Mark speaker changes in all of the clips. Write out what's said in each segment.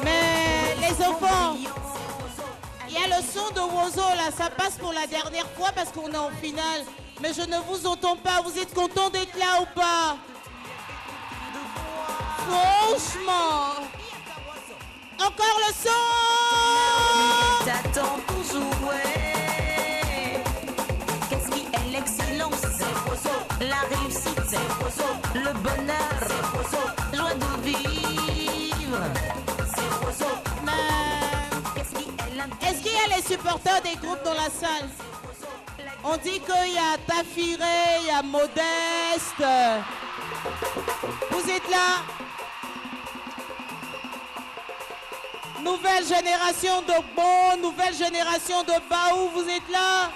Speaker 1: Mais les enfants, il y a le son de Wozo là, ça passe pour la dernière fois parce qu'on est en finale. Mais je ne vous entends pas, vous êtes contents d'être là ou pas? Franchement. Encore le son.
Speaker 2: T'attends pour jouer. Qu'est-ce qui est l'excellence? La réussite, le bonheur, joie de vivre.
Speaker 1: Est-ce qu'il y a les supporters des groupes dans la salle? On dit qu'il y a Tafiré, il y a Modeste. Vous êtes là? Nouvelle génération de Bon, nouvelle génération de Baou, vous êtes là?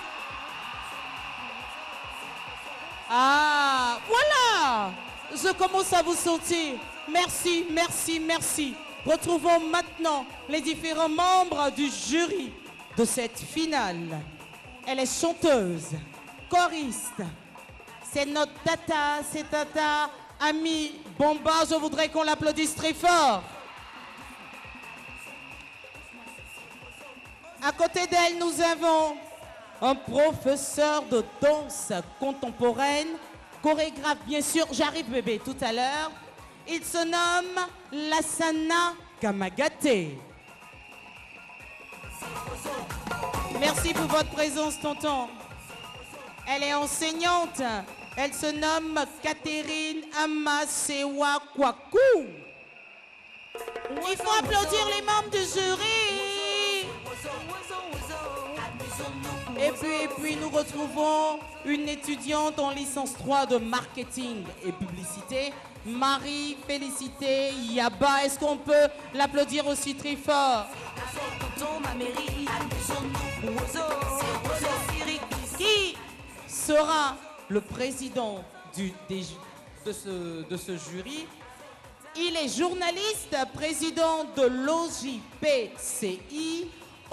Speaker 1: Ah, voilà! Je commence à vous sentir. Merci, merci, merci. Retrouvons maintenant les différents membres du jury de cette finale. Elle est chanteuse, choriste. C'est notre tata, c'est tata Ami Bomba. Je voudrais qu'on l'applaudisse très fort. À côté d'elle, nous avons un professeur de danse contemporaine, chorégraphe bien sûr. J'arrive bébé tout à l'heure. Il se nomme Lassana Kamagate. Merci pour votre présence, tonton. Elle est enseignante. Elle se nomme Catherine Amasewa Kwaku. Il faut applaudir les membres du jury. Et puis, nous retrouvons une étudiante en licence 3 de marketing et publicité, Marie-Félicité Yaba. Est-ce qu'on peut l'applaudir aussi très fort? Qui sera le président de ce jury? Il est journaliste, président de l'OJPCI.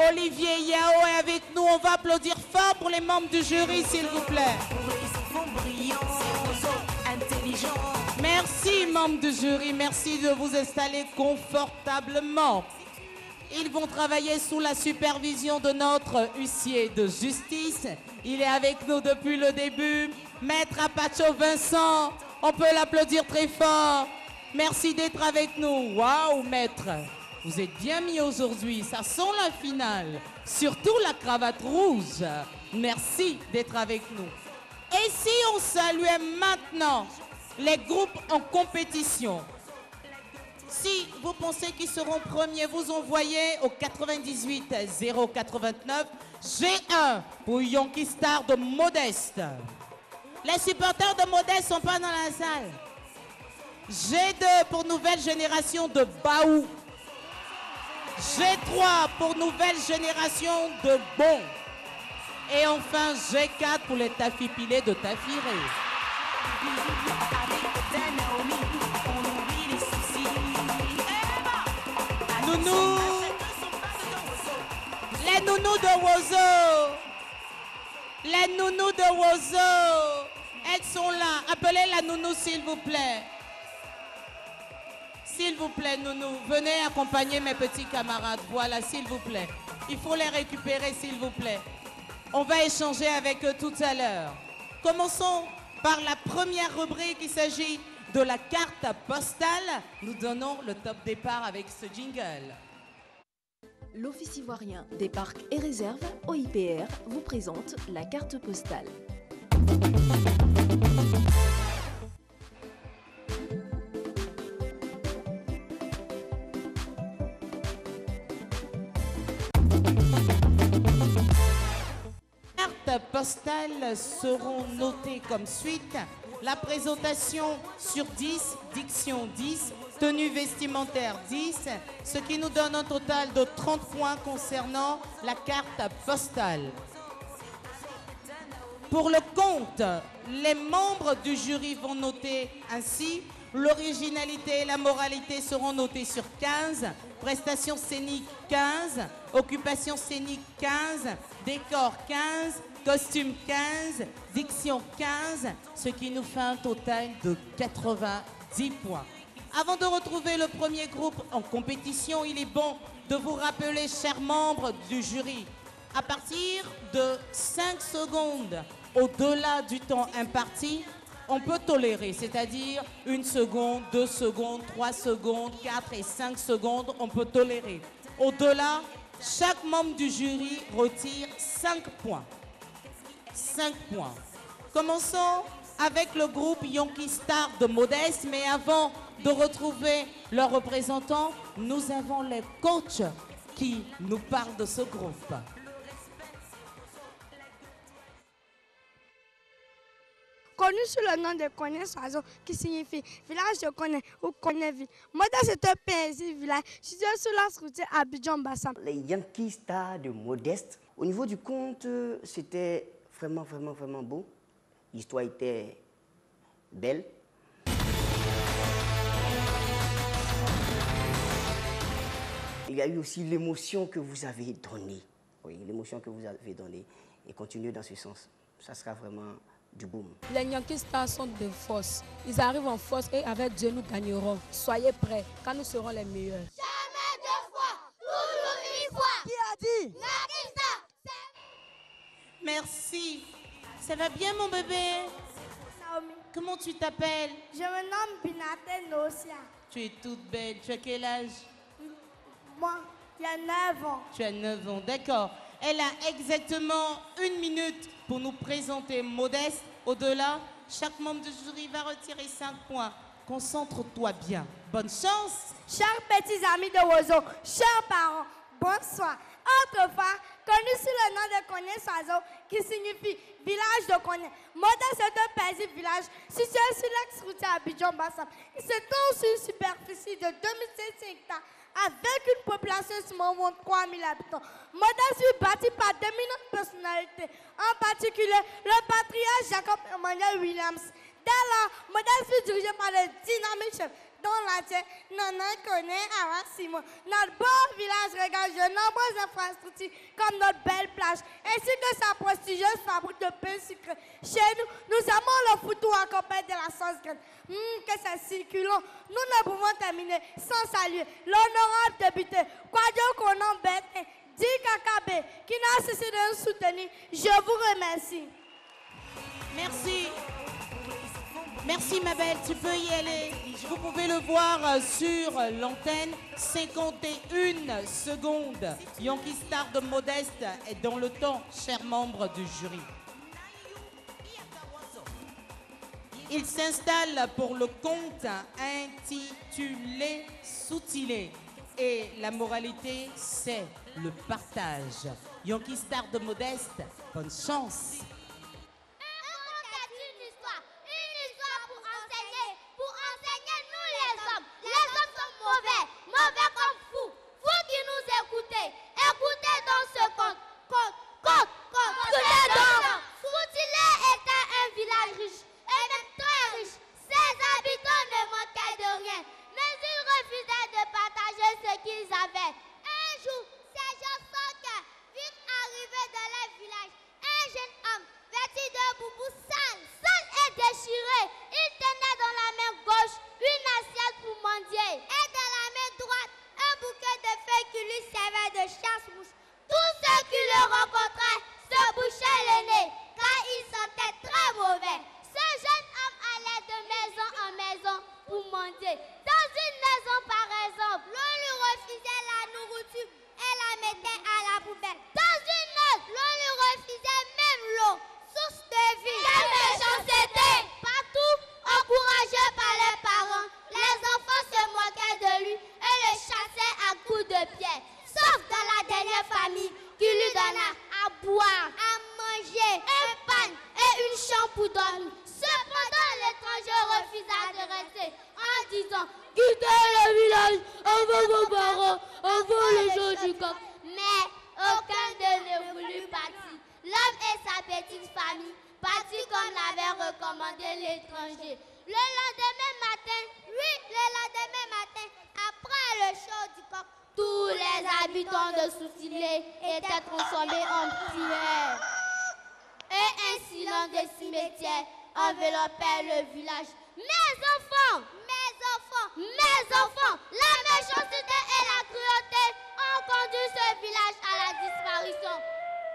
Speaker 1: Olivier Yao est avec nous. On va applaudir fort pour les membres du jury, s'il vous plaît. Merci, membres du jury. Merci de vous installer confortablement. Ils vont travailler sous la supervision de notre huissier de justice. Il est avec nous depuis le début. Maître Apacho Vincent, on peut l'applaudir très fort. Merci d'être avec nous. Waouh, maître. Vous êtes bien mis aujourd'hui, ça sent la finale. Surtout la cravate rouge. Merci d'être avec nous. Et si on saluait maintenant les groupes en compétition? Si vous pensez qu'ils seront premiers, vous envoyez au 98 089 G1 pour Yankee Star de Modeste. Les supporters de Modeste ne sont pas dans la salle. G2 pour Nouvelle Génération de Baou. G3 pour Nouvelle Génération de Bon. Et enfin G4 pour les tafipilés de Tafiré. Nounou. Les nounous de Wozo. Les nounous de Wozo. Elles sont là. Appelez la nounou s'il vous plaît. S'il vous plaît, nounou, venez accompagner mes petits camarades. Voilà, s'il vous plaît. Il faut les récupérer, s'il vous plaît. On va échanger avec eux tout à l'heure. Commençons par la première rubrique. Il s'agit de la carte postale. Nous donnons le top départ avec ce jingle.
Speaker 3: L'Office ivoirien des parcs et réserves, OIPR, vous présente la carte postale.
Speaker 1: Postales seront notées comme suite. La présentation sur 10, diction 10, tenue vestimentaire 10, ce qui nous donne un total de 30 points concernant la carte postale. Pour le conte, les membres du jury vont noter ainsi. L'originalité et la moralité seront notées sur 15, prestations scéniques 15, occupation scénique 15, décor 15, costume 15, diction 15, ce qui nous fait un total de 90 points. Avant de retrouver le premier groupe en compétition, il est bon de vous rappeler, chers membres du jury, à partir de 5 secondes au-delà du temps imparti, on peut tolérer, c'est-à-dire 1 seconde, 2 secondes, 3 secondes, 4 et 5 secondes, on peut tolérer. Au-delà, chaque membre du jury retire 5 points. 5 points. Commençons avec le groupe Yonki Star de Modeste, mais avant de retrouver leurs représentants, nous avons les coachs qui nous parlent de ce groupe.
Speaker 4: Connu sous le nom de Koné-Soiseau, qui signifie village de Koné ou Koné-Ville. Modeste est un paisible village situé sur la routière Abidjan-Bassam.
Speaker 5: Les Yankee Stars de Modeste. Au niveau du conte, c'était vraiment beau. L'histoire était belle. Il y a eu aussi l'émotion que vous avez donnée. Oui, l'émotion que vous avez donnée. Et continuez dans ce sens. Ça sera vraiment du boom.
Speaker 6: Les Yankee Stars sont de force. Ils arrivent en force et avec Dieu, nous gagnerons. Soyez prêts, car nous serons les meilleurs.
Speaker 7: Jamais deux fois, toujours une fois.
Speaker 4: Qui a dit?
Speaker 7: Yankee Star.
Speaker 1: Merci. Ça va bien, mon bébé?
Speaker 4: Naomi.
Speaker 1: Comment tu t'appelles?
Speaker 4: Je me nomme Binate Nosia.
Speaker 1: Tu es toute belle. Tu as quel âge?
Speaker 4: Moi, il y a 9 ans.
Speaker 1: Tu as 9 ans, d'accord. Elle a exactement 1 minute pour nous présenter Modeste. Au-delà, chaque membre du jury va retirer 5 points. Concentre-toi bien. Bonne chance.
Speaker 4: Chers petits amis de Wozo, chers parents, bonsoir. Autrefois, connu sous le nom de Koné-Soiseau, qui signifie village de Koné. Modeste est un paisible village situé sur l'ex-routière Abidjan-Bassam. Il se trouve sur une superficie de 2700 hectares avec une population estimée de 3000 habitants. Modeste fut bâti par d'éminentes personnalités, en particulier le patriarche Jacob Emmanuel Williams. Dès lors, Modeste fut dirigé par le dynamique chef dont l'entier Nana connaît avant Simon. Notre beau village regorge de nombreuses infrastructures comme notre belle plage, ainsi que sa prestigieuse fabrique de pain sucré. Chez nous, nous aimons le foutou en compagnie de la sauce graine. Que c'est circulant. Nous ne pouvons terminer sans saluer l'honorable député Kwadjo Konan Bete, dit Kakabe, qui n'a cessé de nous soutenir. Je vous remercie.
Speaker 1: Merci. Merci ma belle, tu peux y aller. Vous pouvez le voir sur l'antenne. 51 secondes. Yankee Star de Modeste est dans le temps, chers membres du jury. Il s'installe pour le conte intitulé Soutilé. Et la moralité, c'est le partage. Yankee Star de Modeste, bonne chance.
Speaker 7: Mauvais comme fou. Vous qui nous écoutez, écoutez donc ce conte. Écoutez donc. Soutilé était un village riche, et même très riche. Ses habitants ne manquaient de rien, mais ils refusaient de partager ce qu'ils avaient. Un jour, ces gens sans cœur virent arriver dans leur village un jeune homme vêtu de boubou sale et déchiré. Il tenait dans la main gauche une assiette pour mendier et dans la main droite un bouquet de feuilles qui lui servait de chasse-mouche. Tous ceux qui le rencontraient se bouchaient le nez car il sentait très mauvais. Ce jeune homme allait de maison en maison pour mendier. Dans une maison par exemple, l'on lui refusait la nourriture et la mettait à la poubelle. Dans une autre, l'on lui refusait même l'eau. Source de vie. Quelle méchanceté! Partout, encouragés par les parents, les enfants se moquaient de lui et le chassaient à coups de pied. Sauf dans la dernière famille qui lui donna à boire, à manger, un pain et une chambre pour dormir. Cependant, le veut vos parents, on veut le jour du coq. Mais aucun d'eux ne voulut partir. L'homme et sa petite famille partirent comme l'avait recommandé l'étranger. Le lendemain matin, après le show du coq, tous les habitants de Soutilé étaient transformés en pierre. Et un silence de cimetière enveloppait le village. Mes enfants, la méchanceté et la cruauté ont conduit ce village à la disparition.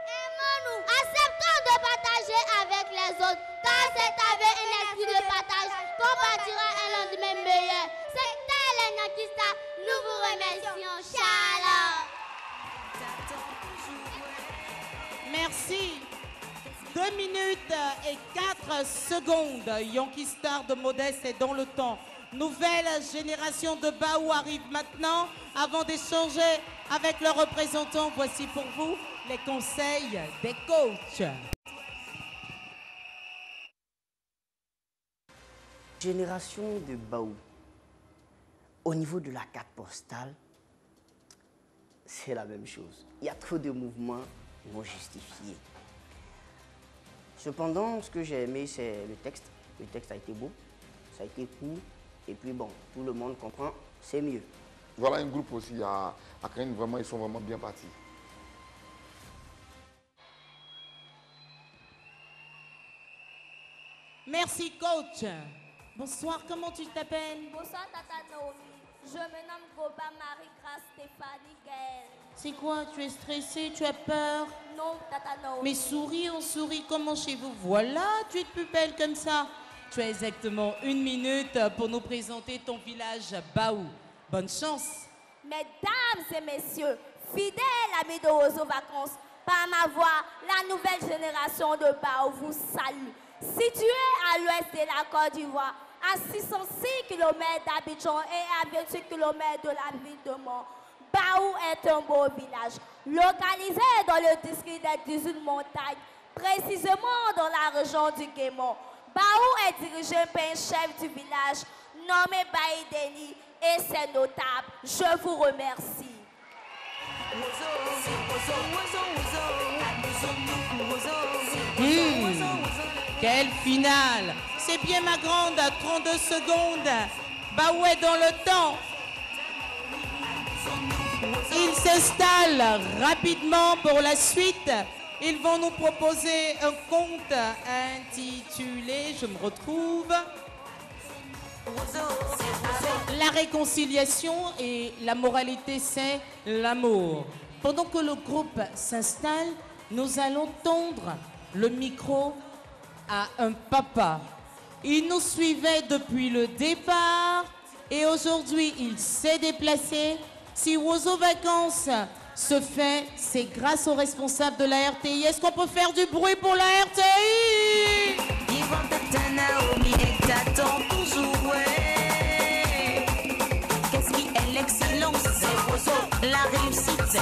Speaker 7: Aimons-nous, acceptons de partager avec les autres, car c'est avec un esprit de partage qu'on bâtira un lendemain meilleur. C'était les Nyakista, nous vous remercions. Shalom.
Speaker 1: Merci. 2 minutes et 4 secondes. Yankee Star de Modeste est dans le temps. Nouvelle génération de Baou arrive maintenant. Avant d'échanger avec leurs représentants, voici pour vous les conseils des coachs.
Speaker 5: Génération de Baou. Au niveau de la carte postale, c'est la même chose. Il y a trop de mouvements non justifiés. Cependant, ce que j'ai aimé, c'est le texte. Le texte a été beau, ça a été court, et puis bon, tout le monde comprend, c'est mieux.
Speaker 8: Voilà un groupe aussi à Crane, vraiment, ils sont vraiment bien partis.
Speaker 1: Merci coach. Bonsoir, comment tu t'appelles?
Speaker 4: Bonsoir, Tata Naomi. Je me nomme Goba Marie-Grace Stéphanie Gaëlle.
Speaker 1: C'est quoi? Tu es stressée? Tu as peur?
Speaker 4: Non, Tata Naomi.
Speaker 1: Mais souris, on sourit comment chez vous? Voilà, tu es plus belle comme ça. Tu as exactement 1 minute pour nous présenter ton village Baou. Bonne chance.
Speaker 4: Mesdames et messieurs, fidèles amis de Ozo Vacances, par ma voix, la nouvelle génération de Baou vous salue. Situé à l'ouest de la Côte d'Ivoire, à 606 km d'Abidjan et à 28 km de la ville de Mont, Baou est un beau village, localisé dans le district des 18 montagnes, précisément dans la région du Guémon. Baou est dirigé par un chef du village nommé Baïdeni et ses notables. Je vous remercie.
Speaker 1: Quelle finale! C'est bien ma grande, 32 secondes. Baou est dans le temps. Ils s'installent rapidement pour la suite. Ils vont nous proposer un conte intitulé, je me retrouve, La réconciliation et la moralité, c'est l'amour. Pendant que le groupe s'installe, nous allons tendre le micro à un papa. Il nous suivait depuis le départ et aujourd'hui il s'est déplacé. Si Ozo Vacances se fait, c'est grâce aux responsables de la RTI. Est-ce qu'on peut faire du bruit pour la RTI?
Speaker 2: La réussite,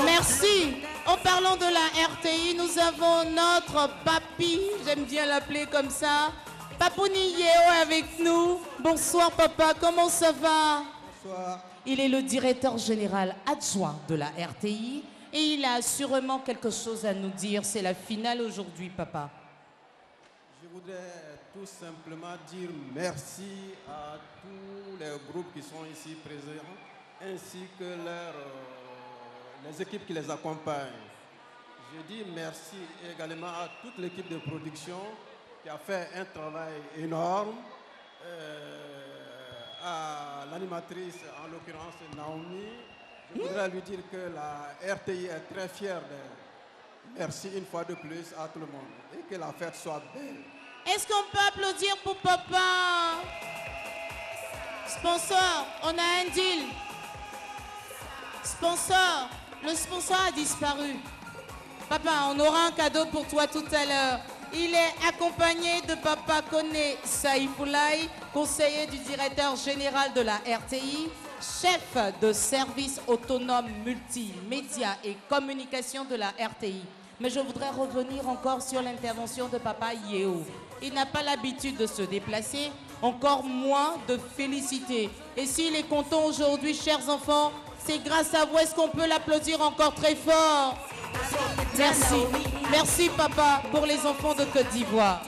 Speaker 1: merci. En parlant de la RTI, nous avons notre papy, j'aime bien l'appeler comme ça, Papouni Yeo avec nous. Bonsoir papa, comment ça va?
Speaker 9: Bonsoir.
Speaker 1: Il est le directeur général adjoint de la RTI et il a sûrement quelque chose à nous dire. C'est la finale aujourd'hui, papa.
Speaker 9: Je voudrais tout simplement dire merci à tous les groupes qui sont ici présents, ainsi que les équipes qui les accompagnent. Je dis merci également à toute l'équipe de production qui a fait un travail énorme. À l'animatrice, en l'occurrence Naomi, je voudrais lui dire que la RTI est très fière d'elle. Merci une fois de plus à tout le monde et que la fête soit belle.
Speaker 1: Est-ce qu'on peut applaudir pour papa? Sponsor, on a un deal. Sponsor, le sponsor a disparu. Papa, on aura un cadeau pour toi tout à l'heure. Il est accompagné de Papa Koné Saïfoulaï, conseiller du directeur général de la RTI, chef de service autonome multimédia et communication de la RTI. Mais je voudrais revenir encore sur l'intervention de Papa Yeo. Il n'a pas l'habitude de se déplacer. encore moins de féliciter. Et s'il est content aujourd'hui, chers enfants, c'est grâce à vous. Est-ce qu'on peut l'applaudir encore très fort? Merci. Merci, papa, pour les enfants de Côte d'Ivoire.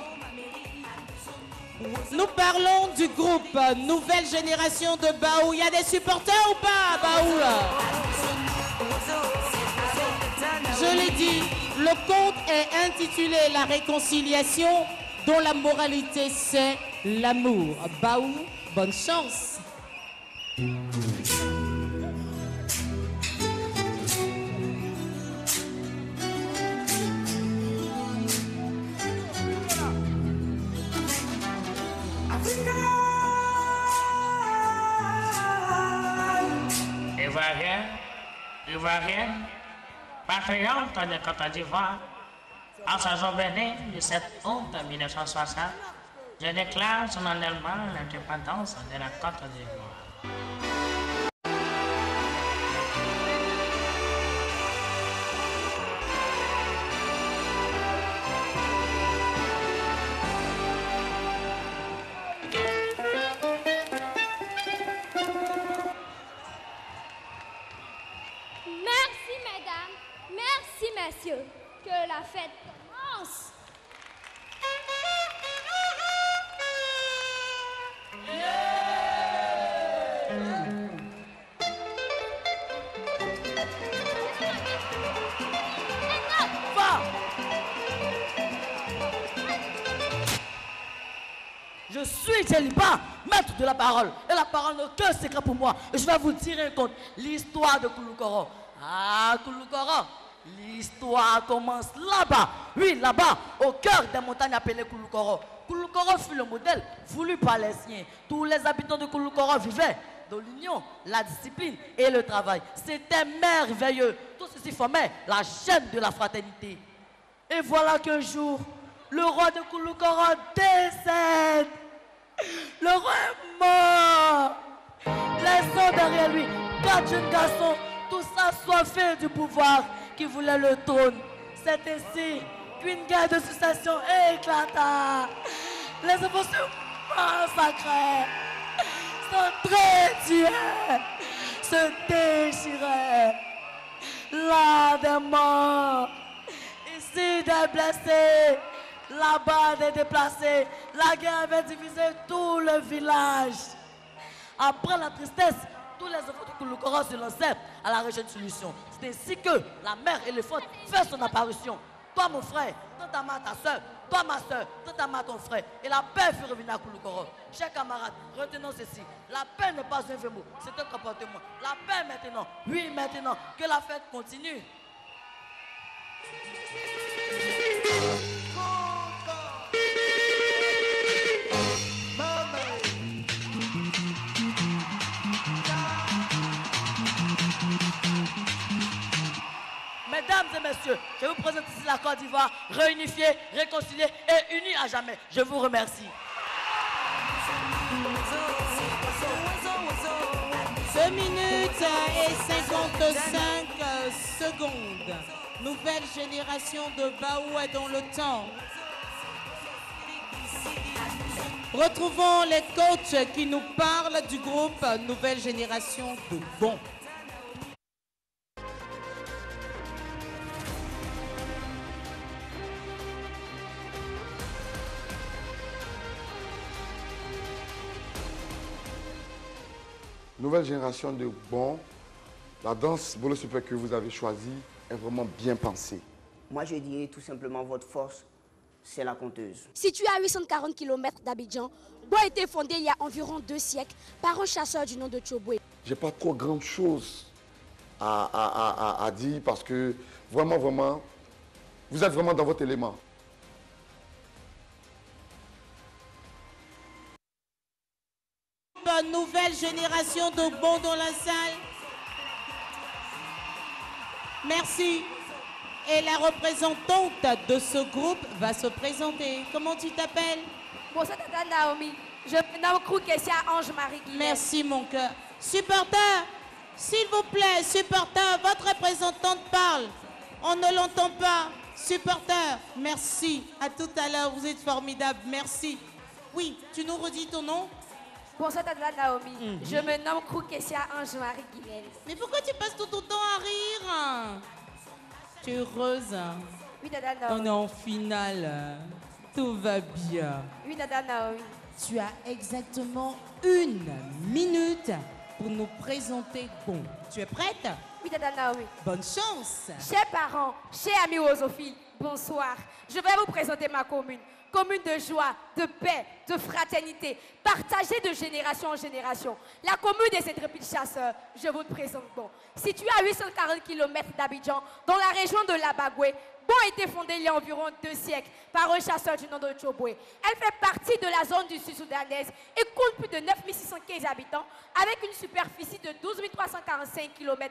Speaker 1: Nous parlons du groupe Nouvelle Génération de Baou. Il y a des supporters ou pas, Baou là? Je l'ai dit, le conte est intitulé La réconciliation, dont la moralité c'est l'amour. Baou, bonne chance.
Speaker 10: Ivoirien, patriote de Côte d'Ivoire, en sa journée du 7 août 1960, je déclare solennellement l'indépendance de la Côte d'Ivoire.
Speaker 7: Messieurs, que la fête commence.
Speaker 11: Je suis Djeliba, maître de la parole. Et la parole n'est qu'un secret pour moi. Je vais vous tirer un conte. L'histoire de Kouloukoro. Ah, Kouloukoro. L'histoire commence là-bas. Oui, là-bas, au cœur des montagnes appelées Kouloukoro. Kouloukoro fut le modèle voulu par les siens. Tous les habitants de Kouloukoro vivaient dans l'union, la discipline et le travail. C'était merveilleux. Tout ceci formait la chaîne de la fraternité. Et voilà qu'un jour, le roi de Kouloukoro décède. Le roi est mort. Laissant derrière lui 4 jeunes garçons, tous assoiffés du pouvoir, qui voulaient le trône. C'est ainsi qu'une guerre de succession éclata. Les enfants se massacraient, s'entretuaient, se déchiraient. Là des morts, ici des blessés, là-bas des déplacés. La guerre avait divisé tout le village. Après la tristesse, tous les enfants de Kouloukoro se lancèrent à la recherche de solution. C'est ainsi que la mère éléphante fait son apparition. Toi mon frère, toi ta mère, ta soeur, toi ma soeur, toi ta mère, ton frère. Et la paix fut revenue à Kouloukoro. Chers camarades, retenons ceci. La paix n'est pas un vieux mot, c'est un comportement. La paix maintenant, oui maintenant, que la fête continue. Mesdames et messieurs, je vous présente ici la Côte d'Ivoire, réunifiée, réconciliée et unie à jamais. Je vous remercie.
Speaker 1: 2 minutes et 55 secondes. Nouvelle génération de Baou est dans le temps. Retrouvons les coachs qui nous parlent du groupe Nouvelle Génération de Bon.
Speaker 8: Nouvelle génération de Bon, la danse Bolo Super que vous avez choisie est vraiment bien pensée.
Speaker 5: Moi, je dirais tout simplement votre force, c'est la conteuse.
Speaker 12: Situé à 840 km d'Abidjan, Bon a été fondé il y a environ 2 siècles par un chasseur du nom de Tchoboué.
Speaker 8: J'ai pas trop grande chose à dire parce que vraiment, vous êtes vraiment dans votre élément.
Speaker 1: Nouvelle génération de Bon dans la salle. Merci. Et la représentante de ce groupe va se présenter. Comment tu t'appelles?
Speaker 13: Bon, c'est Tata Naomi. Je me nomme Kroukesia Ange-Marie Guillet.
Speaker 1: Merci mon cœur. Supporter, s'il vous plaît, supporter, votre représentante parle. On ne l'entend pas. Supporter, merci. À tout à l'heure, vous êtes formidable. Merci. Oui, tu nous redis ton nom?
Speaker 13: Bonsoir Tata Naomi. Je me nomme Kroukessia Ange-Marie Guinel.
Speaker 1: Mais pourquoi tu passes tout ton temps à rire? Tu es heureuse?
Speaker 13: Oui, Tata
Speaker 1: On
Speaker 13: Naomi.
Speaker 1: est en finale. Tout va bien.
Speaker 13: Oui, Tata Naomi.
Speaker 1: Tu as exactement 1 minute pour nous présenter Bon. Tu es prête?
Speaker 13: Oui, Tata Naomi.
Speaker 1: Bonne chance.
Speaker 13: Chers parents, chers amis rosophiles, bonsoir. Je vais vous présenter ma commune. Commune de joie, de paix, de fraternité, partagée de génération en génération. La commune des intrépides chasseurs, je vous présente Bon. Située à 840 km d'Abidjan, dans la région de l'Abagoué, Bon a été fondée il y a environ 2 siècles par un chasseur du nom de Tchoboué. Elle fait partie de la zone du sud-soudanaise et compte plus de 9615 habitants avec une superficie de 12 345 km².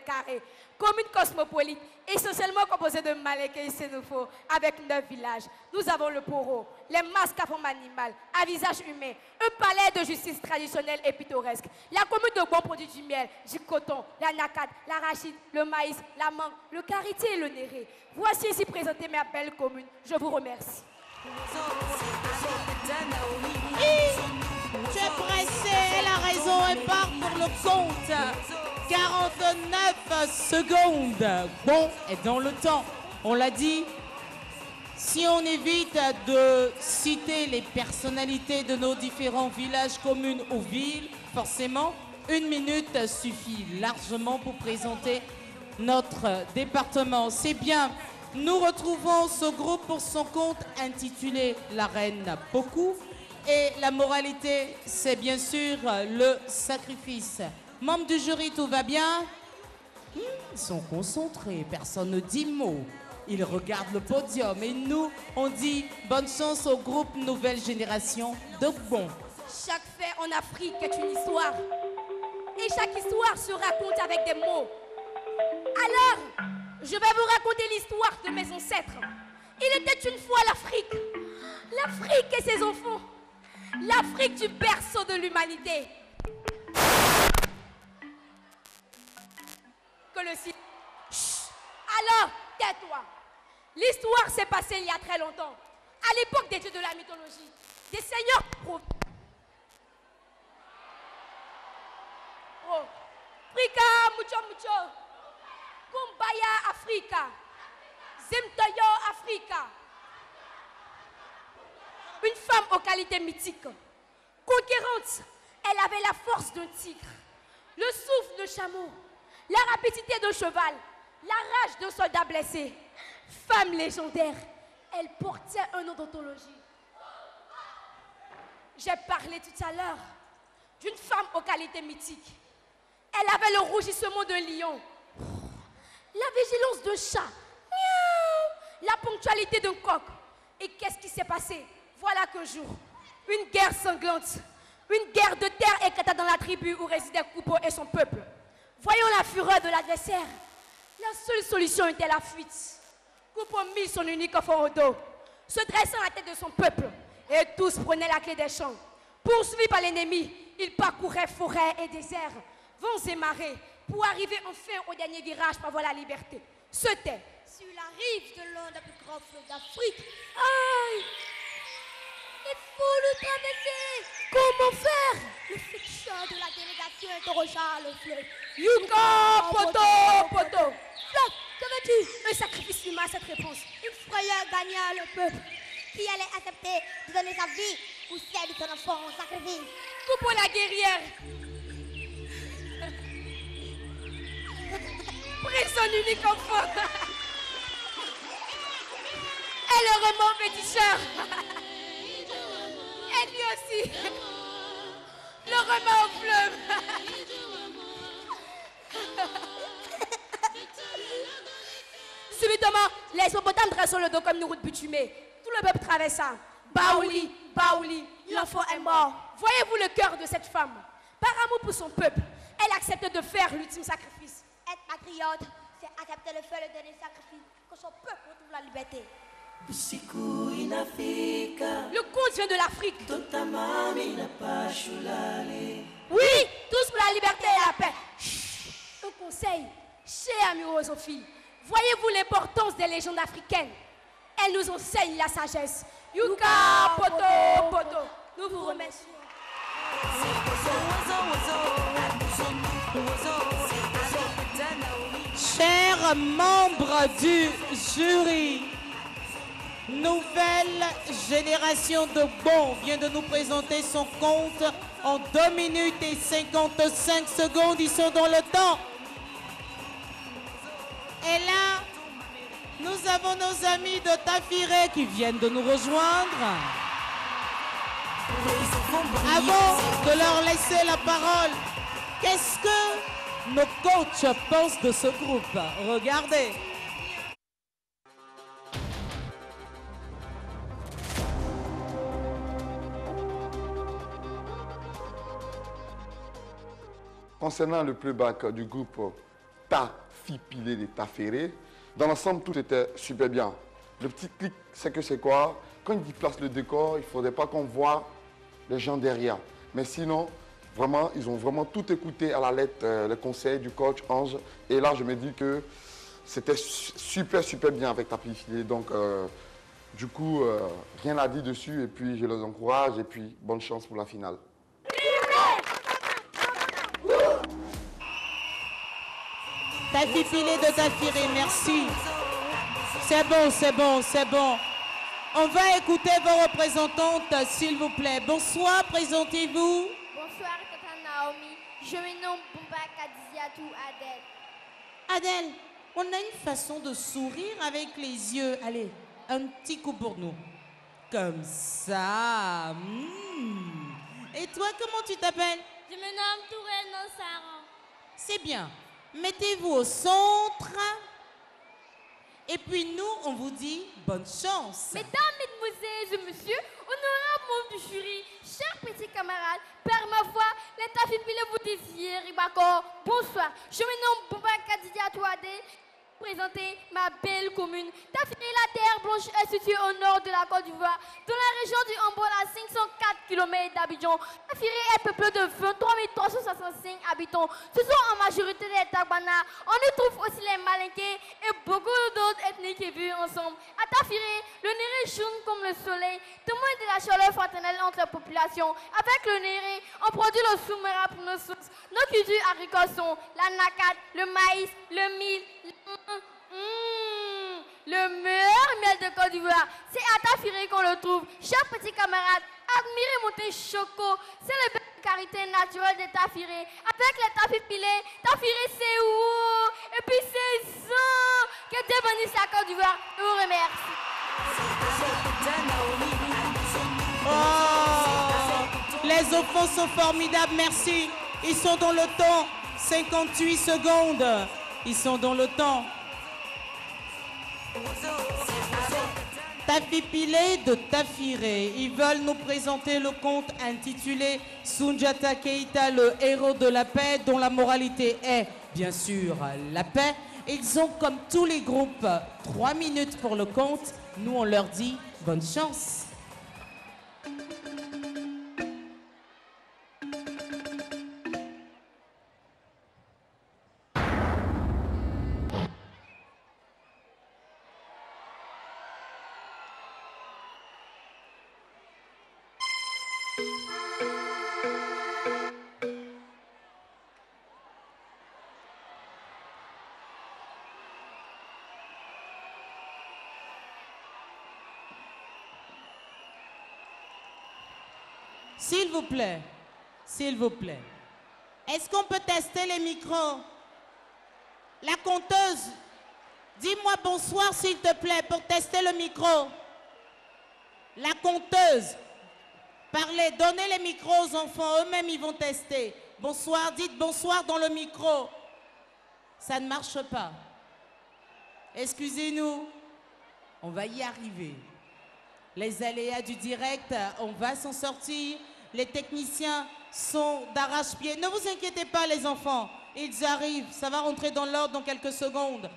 Speaker 13: Commune cosmopolite, essentiellement composée de Malais et Sénoufo, avec 9 villages. Nous avons le Poro, les masques à forme animale, à visage humain, un palais de justice traditionnel et pittoresque. La commune de Bon produit du miel, du coton, la nacade, l'arachide, le maïs, la mangue, le karité et le néré. Voici ici présentée ma belle commune. Je vous remercie.
Speaker 1: Tu es pressé, elle a raison, elle part pour le compte. 49 secondes. Bon est dans le temps. On l'a dit, si on évite de citer les personnalités de nos différents villages, communes ou villes, forcément, 1 minute suffit largement pour présenter notre département. C'est bien. Nous retrouvons ce groupe pour son compte intitulé La Reine Beaucoup. Et la moralité, c'est bien sûr le sacrifice. Membres du jury, tout va bien? Ils sont concentrés, personne ne dit mot. Ils regardent le podium et nous, on dit bonne chance au groupe Nouvelle Génération de Bon.
Speaker 12: Chaque fait en Afrique est une histoire. Et chaque histoire se raconte avec des mots. Alors, je vais vous raconter l'histoire de mes ancêtres. Il était une fois l'Afrique. L'Afrique et ses enfants. L'Afrique du berceau de l'humanité. Que le silence. Chut. Alors, tais-toi. L'histoire s'est passée il y a très longtemps. À l'époque des dieux de la mythologie. Des seigneurs Africa, mucho, mucho. Kumbaya, Africa. Zimtoyo, Africa. Une femme aux qualités mythiques. Conquérante, elle avait la force d'un tigre, le souffle de chameau, la rapidité d'un cheval, la rage d'un soldat blessé. Femme légendaire, elle portait un nom d'anthologie. J'ai parlé tout à l'heure d'une femme aux qualités mythiques. Elle avait le rougissement d'un lion, la vigilance d'un chat, miaou, la ponctualité d'un coq. Et qu'est-ce qui s'est passé? Voilà qu'un jour, une guerre sanglante, une guerre de terre éclata dans la tribu où résidait Coupeau et son peuple. Voyant la fureur de l'adversaire, la seule solution était la fuite. Coupeau mit son unique enfant au dos, se dressant à la tête de son peuple, et tous prenaient la clé des champs. Poursuivis par l'ennemi, ils parcouraient forêts et déserts, vents et marées, pour arriver enfin au dernier virage pour avoir la liberté. C'était
Speaker 7: sur la rive de l'un des plus grands fleuves d'Afrique.
Speaker 12: Aïe!
Speaker 7: Il faut le traverser.
Speaker 12: Comment faire?
Speaker 7: Le futur de la délégation interrogea le fleuve.
Speaker 12: Yuka, poto, poto.
Speaker 7: Fleuve, que veux-tu?
Speaker 12: Un sacrifice humain à cette réponse.
Speaker 7: Une frayeur gagna le peuple qui allait accepter de donner sa vie ou celle de son enfant en sacrifice.
Speaker 12: Coupe la guerrière. Pris son unique enfant. Et le roman féticheur. Et lui aussi. Le remet au fleuve. Subitement, les hippopotames dressant le dos comme une route bitumée. Tout le peuple traversa. Baouli, Baouli, l'enfant est mort. Voyez-vous le cœur de cette femme? Par amour pour son peuple, elle accepte de faire l'ultime sacrifice.
Speaker 7: Être patriote, c'est accepter le faire le dernier sacrifice, que son peuple retrouve la liberté.
Speaker 12: Le conte vient de l'Afrique. Oui, tous pour la liberté et la paix. Chut. Un conseil, chers amis rosophiles, voyez-vous l'importance des légendes africaines? Elles nous enseignent la sagesse. Yuka, poto, poto. Nous vous remercions.
Speaker 1: Chers membres du jury, nouvelle génération de bons vient de nous présenter son compte en 2 minutes et 55 secondes. Ils sont dans le temps. Et là, nous avons nos amis de Tafiré qui viennent de nous rejoindre. Avant de leur laisser la parole, qu'est-ce que nos coachs pensent de ce groupe? Regardez.
Speaker 8: Concernant le playback du groupe Tafipilé de Taféré, dans l'ensemble, tout était super bien. Le petit clic, c'est que c'est quoi? Quand il place le décor, il ne faudrait pas qu'on voit les gens derrière. Mais sinon, vraiment, ils ont vraiment tout écouté à la lettre, les conseils du coach Ange. Et là, je me dis que c'était super, super bien avec Tafipilé. Donc, du coup, rien à dire dessus. Et puis, je les encourage. Et puis, bonne chance pour la finale.
Speaker 1: Tafipilé de Tafiré, merci. C'est bon, c'est bon, c'est bon. On va écouter vos représentantes, s'il vous plaît. Bonsoir, présentez-vous.
Speaker 4: Bonsoir, Tata Naomi. Je me nomme Bumba Kadiziatou Adèle.
Speaker 1: Adèle, on a une façon de sourire avec les yeux. Allez, un petit coup pour nous. Comme ça. Et toi, comment tu t'appelles?
Speaker 7: Je me nomme Touré Nonsaran.
Speaker 1: C'est bien. Mettez-vous au centre. Et puis nous, on vous dit bonne chance.
Speaker 12: Mesdames, mesdemoiselles et messieurs, honorables membres du jury, chers petits camarades, par ma voix, les Tafipilé vous désirent, Ibako. Bonsoir, je me nomme Bumba Kadiziatou Adèle. Présenter ma belle commune. Tafiré, la terre blanche, est située au nord de la Côte d'Ivoire, dans la région du Hambol, à 504 km d'Abidjan. Tafiré est peuplé de 23 365 habitants. Ce sont en majorité des Tagbana. On y trouve aussi les Malinqués et beaucoup d'autres ethnies qui vivent ensemble. À Tafiré, le Néré jaune comme le soleil, témoin de la chaleur fraternelle entre les populations. Avec le Néré, on produit le soumera pour nos sources. Nos cultures agricoles sont la nakat, le maïs, le mil, le meilleur miel de Côte d'Ivoire, c'est à Tafiré qu'on le trouve. Chers petits camarades, admirez mon thé choco. C'est le belle carité naturelle de Tafiré. Avec les Tafipilés, Tafiré c'est où? Et puis c'est ça. Que Dieu bénisse la Côte d'Ivoire. Je vous remercie.
Speaker 1: Oh, les enfants sont formidables, merci. Ils sont dans le temps. 58 secondes. Ils sont dans le temps. Tafipilé de Tafiré, ils veulent nous présenter le conte intitulé Soundiata Keïta, le héros de la paix, dont la moralité est, bien sûr, la paix. Ils ont, comme tous les groupes, 3 minutes pour le conte. Nous, on leur dit bonne chance. S'il vous plaît, est-ce qu'on peut tester les micros? La conteuse, dis-moi bonsoir s'il te plaît pour tester le micro. La conteuse, parlez, donnez les micros aux enfants, eux-mêmes ils vont tester. Bonsoir, dites bonsoir dans le micro. Ça ne marche pas. Excusez-nous, on va y arriver. Les aléas du direct, on va s'en sortir. Les techniciens sont d'arrache-pied. Ne vous inquiétez pas les enfants, ils arrivent, ça va rentrer dans l'ordre dans quelques secondes.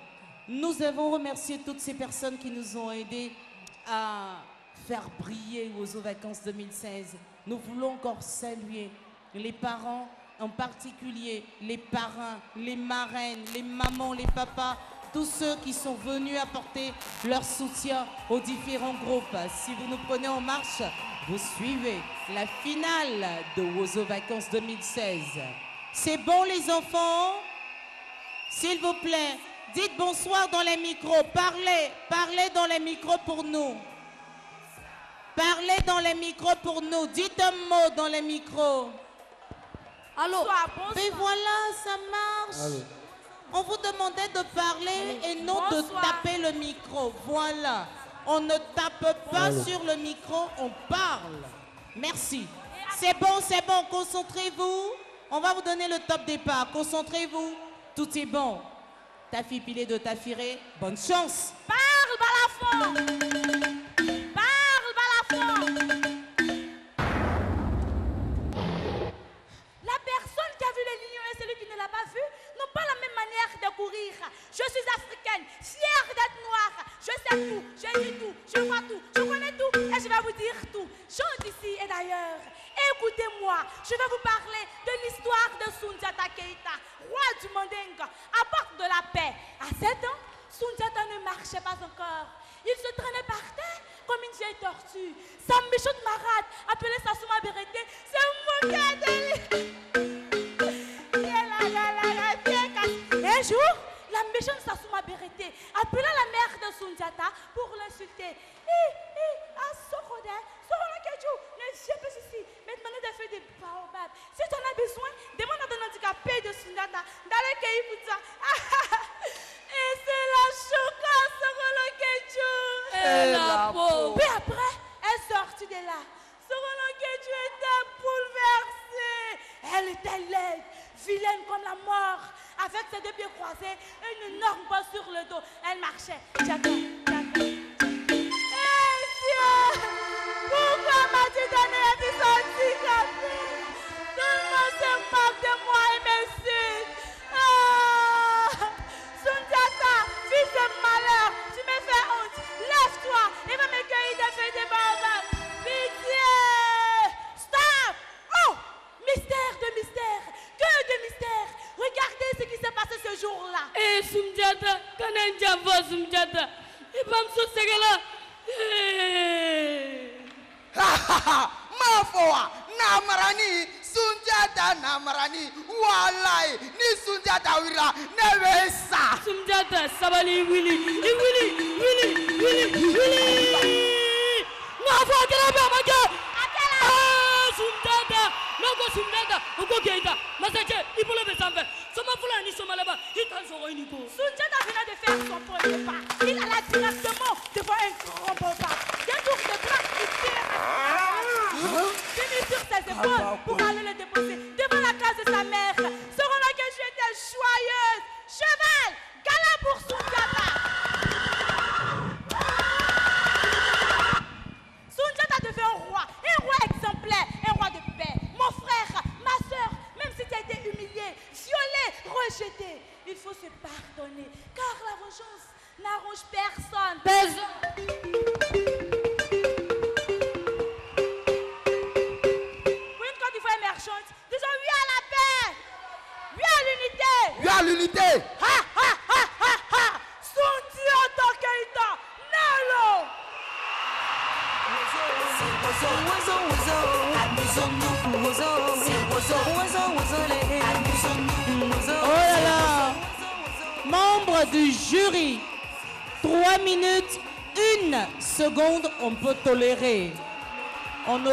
Speaker 1: Nous avons remercié toutes ces personnes qui nous ont aidés à faire briller aux vacances 2016. Nous voulons encore saluer les parents, en particulier les parrains, les marraines, les mamans, les papas tous ceux qui sont venus apporter leur soutien aux différents groupes. Si vous nous prenez en marche, vous suivez la finale de Wozo Vacances 2016. C'est bon les enfants? S'il vous plaît, dites bonsoir dans les micros. Parlez dans les micros pour nous. Parlez dans les micros pour nous. Dites un mot dans les micros.
Speaker 12: Allô? Bonsoir.
Speaker 1: Mais voilà, ça marche.
Speaker 14: Allô.
Speaker 1: On vous demandait de parler et non de taper le micro. Voilà. On ne tape pas sur le micro, on parle. Merci. C'est bon, concentrez-vous. On va vous donner le top départ. Concentrez-vous. Tout est bon. Tafi pilé de Tafiré, bonne chance.
Speaker 12: Parle, Balafon. Parle, Balafon. La personne qui a vu les lions et celui qui ne l'a pas vu n'ont pas la même manière de courir. Je suis africaine, fière d'être noire. Je sais tout, je lis tout, je vois tout, je connais tout et je vais vous dire tout. Gens d'ici et d'ailleurs, écoutez-moi, je vais vous parler de l'histoire de Soundiata Keita, roi du Mandingue, apôtre de la paix. À 7 ans, Soundiata ne marchait pas encore. Il se traînait par terre comme une vieille tortue. Sa méchante marade, appelée Sassouma Bérété, se moquait de lui. Un jour, la méchante Sassouma Bérété appela la mère de Soundiata pour l'insulter. Ne viens pas ici, mais demande des feuilles de baobab. Si tu en as besoin, demande à ton handicapé de Soundiata d'aller cueillir pour ça. Et c'est la choquante, Sorolo Kedjou.
Speaker 11: Et la pauvre.
Speaker 12: Puis après, elle sortit de là. Sorolo Kedjou était bouleversée. Elle était laide, vilaine comme la mort. Avec ses deux pieds croisés et une énorme bosse sur le dos. Elle marchait. Pourquoi m'as-tu donné un petit handicapé? Tout le monde se moque de moi et m'insulte. Soundiata, fils de malheur, tu me fais honte. Lève-toi et va me cueillir des feuilles de baobab. Pitié! Stop! Oh! Mystère de mystère. Que de mystère. Regardez ce qui s'est passé ce jour-là.
Speaker 6: Eh, Soundiata, quand on java Soundiata, il va me sauter là.
Speaker 14: Mafoa, Namarani, Soundiata Namarani, Walai, ni Soundiata Wira, Nevesa.
Speaker 6: Soundiata, Sabali, Willy. Mafoa, Kalaba, Maga. Soundiata, Logo Soundiata, Ugo Keita, Masache, Ipola Besambe, Somafula, ni Somalaba, Itanso Nico.
Speaker 12: Soundiata venait de faire son premier pas. Il alla directement devant un grand bombard. D'un tour de bras, il tire. Fini sur ses épaules pour aller le déposer devant la case de sa mère. Sorona Kedjou était joyeuse. Cheval, gala pour Soundiata. Soundiata devait un roi exemplaire, un roi de paix. Mon frère, ma soeur, même si tu as été humilié, violé, rejeté, il faut se pardonner, car la vengeance n'arrange personne. Pour une Côte d'Ivoire émergente, disons oui à la paix, oui à l'unité.
Speaker 14: Oui à l'unité.
Speaker 12: Ha ha ha ha ha. Soundiata Keita, Nalo.
Speaker 1: Oh là là! Membre du jury, 3 minutes, 1 seconde, on peut tolérer. On ne